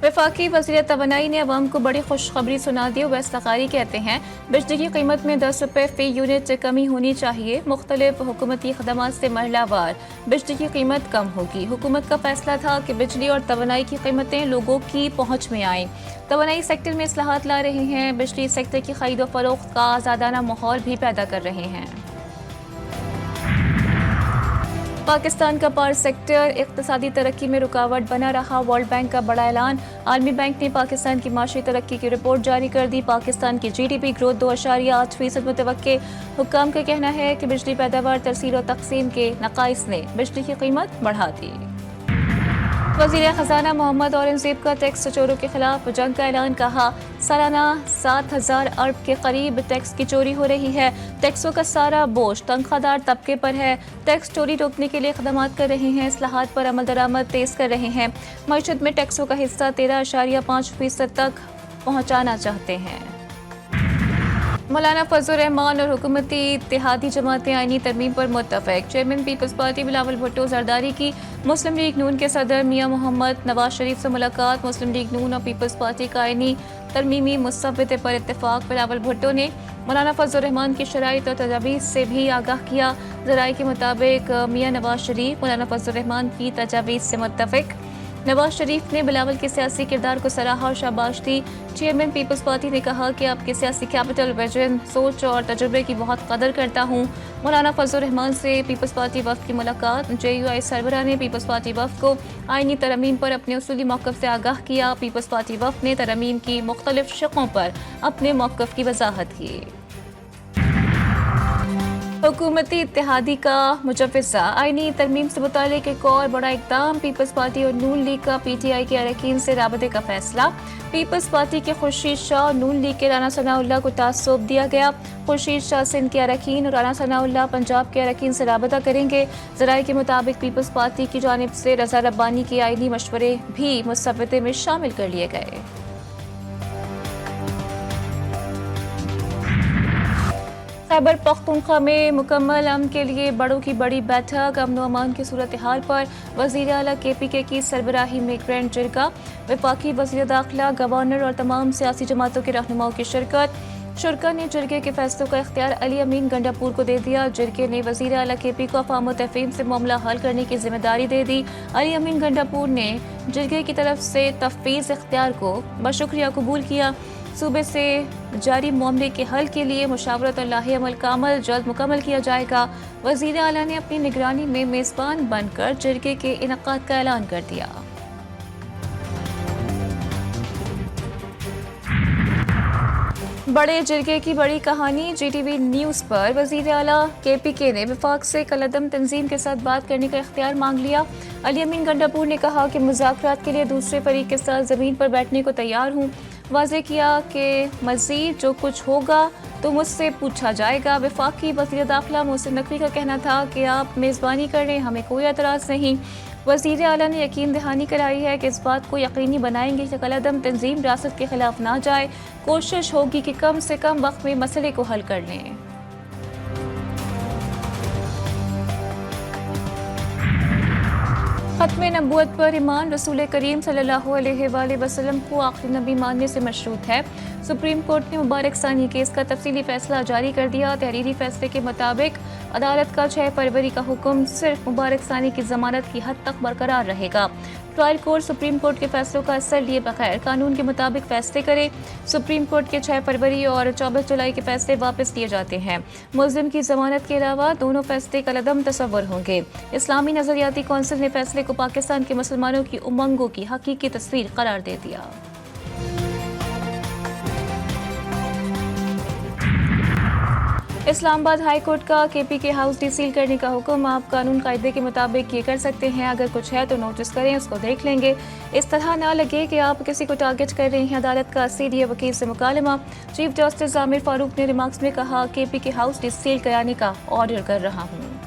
वफाकी वज़ीर तवानाई ने अवाम को बड़ी खुशखबरी सुना दी। वैस लकारी कहते हैं बिजली की कीमत में 10 रुपये फी यूनिट कमी होनी चाहिए। मुख्तलिफ हुकूमती खदमात से महलावार बिजली की कीमत कम होगी। हुकूमत का फैसला था कि बिजली और तवानाई की कीमतें लोगों की पहुँच में आएँ। तवानाई सेक्टर में इस्लाहात ला रहे हैं। बिजली सेक्टर की खरीद व फरोख्त का आज़ादाना माहौल भी पैदा कर रहे हैं। पाकिस्तान का पावर सेक्टर इक़्तिसादी तरक्की में रुकावट बना रहा। वर्ल्ड बैंक का बड़ा ऐलान। आलमी बैंक ने पाकिस्तान की माशी तरक्की की रिपोर्ट जारी कर दी। पाकिस्तान की GDP ग्रोथ 2.8% मुतवक्के। हुक्काम का कहना है कि बिजली पैदावार तरसील और तकसीम के नकाइस ने बिजली की कीमत बढ़ा दी। वज़ीर ख़ज़ाना मोहम्मद औरंगज़ेब का टैक्स चोरों के खिलाफ जंग का ऐलान। कहा सालाना 7,000 अरब के करीब टैक्स की चोरी हो रही है। टैक्सों का सारा बोझ तनख्वाहदार तबके पर है। टैक्स चोरी रोकने के लिए इक़दामात कर रहे हैं। इस्लाहात पर अमल दरामद तेज़ कर रहे हैं। मईशत में टैक्सों का हिस्सा 13.5% तक पहुँचाना चाहते हैं। मौलाना फजल रहमान और हुकूमती इत्तेहादी जमातें आईनी तरमीम पर मुत्तफ़िक। चेयरमैन पीपल्स पार्टी बिलावल भुट्टो जरदारी की मुस्लिम लीग नून के सदर मियां मोहम्मद नवाज शरीफ से मुलाकात। मुस्लिम लीग नून और पीपल्स पार्टी का आईनी तरमीमी मुसव्वदे पर इत्तेफाक। बिलावल भुट्टो ने मौलाना फजल रहमान की शराइत और तजावीज़ से भी आगाह किया। ज़राए के मुताबिक मियां नवाज शरीफ मौलाना फजल रहमान की तजावीज़ से मुत्तफ़िक। नवाज शरीफ ने बिलावल के सियासी किरदार को सराहा और शाबाश दी। चेयरमैन पीपल्स पार्टी ने कहा कि आपके सियासी कैपिटल, विजन, सोच और तजुर्बे की बहुत कदर करता हूँ। मौलाना फजल रहमान से पीपल्स पार्टी वफ़द की मुलाकात। JUI सरबराह ने पीपल्स पार्टी वफ़द को आईनी तरमीम पर अपने उसूली मौक़िफ़ से आगाह किया। पीपल्स पार्टी वफ़द ने तरमीम की मुख्तलिफ शिक़ों पर अपने मौक़िफ़ की वज़ाहत की। हुकूमती इत्तेहादी का मुजव्वज़ा। आईनी तरमीम से मुतालिक एक और बड़ा इक़दाम। पीपल्स पार्टी और नून लीग का PTI के अरकान से राबते का फैसला। पीपल्स पार्टी के खुर्शीद शाह और नून लीग के राना सनाउल्लाह को टास्क सौंप दिया गया। खुर्शीद शाह सिंध के अरकान और राना सनाउल्लाह पंजाब के अरकान से राबता करेंगे। ज़राए के मुताबिक पीपल्स पार्टी की जानिब से रज़ा रब्बानी के आईनी मशवरे भी मुसव्वदे में शामिल कर लिए गए। खैबर पख्तूनख्वा में मुकम्मल अमन के लिए बड़ों की बड़ी बैठक। अमन व अमान की सूरत हाल पर वज़ीर आला KPK की सरबराही में ग्रैंड जिरगा। वफाकी वज़ीर दाखिला, गवर्नर और तमाम सियासी जमातों के रहनुमाओं की शिरकत। शुरका ने जिरगे के फैसलों का इख्तियार अली अमीन गंडापुर को दे दिया। जिरगे ने वज़ीर आला KP को अफ़ाम तफ़हीम से मामला हल करने की जिम्मेदारी दे दी। अली अमीन गंडापुर ने जिरगे की तरफ से तफ़वीज़ इख्तियार को बशुक्रिया कबूल किया। सूबे से जारी मामले के हल के लिए मुशावरत और लाहे अमल का अमल जल्द मुकम्मल किया जाएगा। वज़ीर आला ने अपनी निगरानी में मेज़बान बनकर जिरगे के इनेकाद का ऐलान कर दिया। बड़े जिरगे की बड़ी कहानी। GTV न्यूज़ पर वज़ीर आला KPK ने वफाक से कलअदम तंजीम के साथ बात करने का इख्तियार मांग लिया। अली अमीन गंडापुर ने कहा कि मुज़ाकरात के लिए दूसरे फरीक के साथ ज़मीन पर बैठने को तैयार हूँ। वाज़े किया कि मज़ीद जो कुछ होगा तो मुझसे पूछा जाएगा। वफाकी वज़ीर दाखिला मोहसिन नकवी का कहना था कि आप मेज़बानी कर लें, हमें कोई एतराज़ नहीं। वज़ीर आला ने यकीन दहानी कराई है कि इस बात को यकीनी बनाएंगे कि कलअदम तंजीम रियासत के खिलाफ ना जाए। कोशिश होगी कि कम से कम वक्त में मसले को हल कर लें। ख़त्म नबूवत पर ईमान रसूल करीम सल्लल्लाहु अलैहि वसल्लम को आखिरी नबी मानने से मशरूत है। सुप्रीम कोर्ट ने मुबारक सानी केस का तफसीली फैसला जारी कर दिया। तहरीरी फैसले के मुताबिक अदालत का 6 फरवरी का हुक्म सिर्फ मुबारक सानी की जमानत की हद तक बरकरार रहेगा। ट्रायल कोर्ट सुप्रीम कोर्ट के फैसलों का असर लिए बगैर कानून के मुताबिक फैसले करे। सुप्रीम कोर्ट के 6 फरवरी और 24 जुलाई के फैसले वापस लिए जाते हैं। मुल्ज़िम की जमानत के अलावा दोनों फैसले कलअदम तसव्वुर होंगे। इस्लामी नजरियाती कौंसिल ने फैसले को पाकिस्तान के मुसलमानों की उमंगों की हकीकी तस्वीर करार दे दिया। इस्लामाबाद हाई कोर्ट का KPK हाउस डीसील करने का हुक्म। आप कानून कायदे के मुताबिक ये कर सकते हैं। अगर कुछ है तो नोटिस करें, उसको देख लेंगे। इस तरह ना लगे कि आप किसी को टारगेट कर रहे हैं। अदालत का सीनियर वकील से मुकालमा। चीफ जस्टिस आमिर फारूक ने रिमार्क्स में कहा KPK हाउस डीसील कराने का ऑर्डर कर रहा हूँ।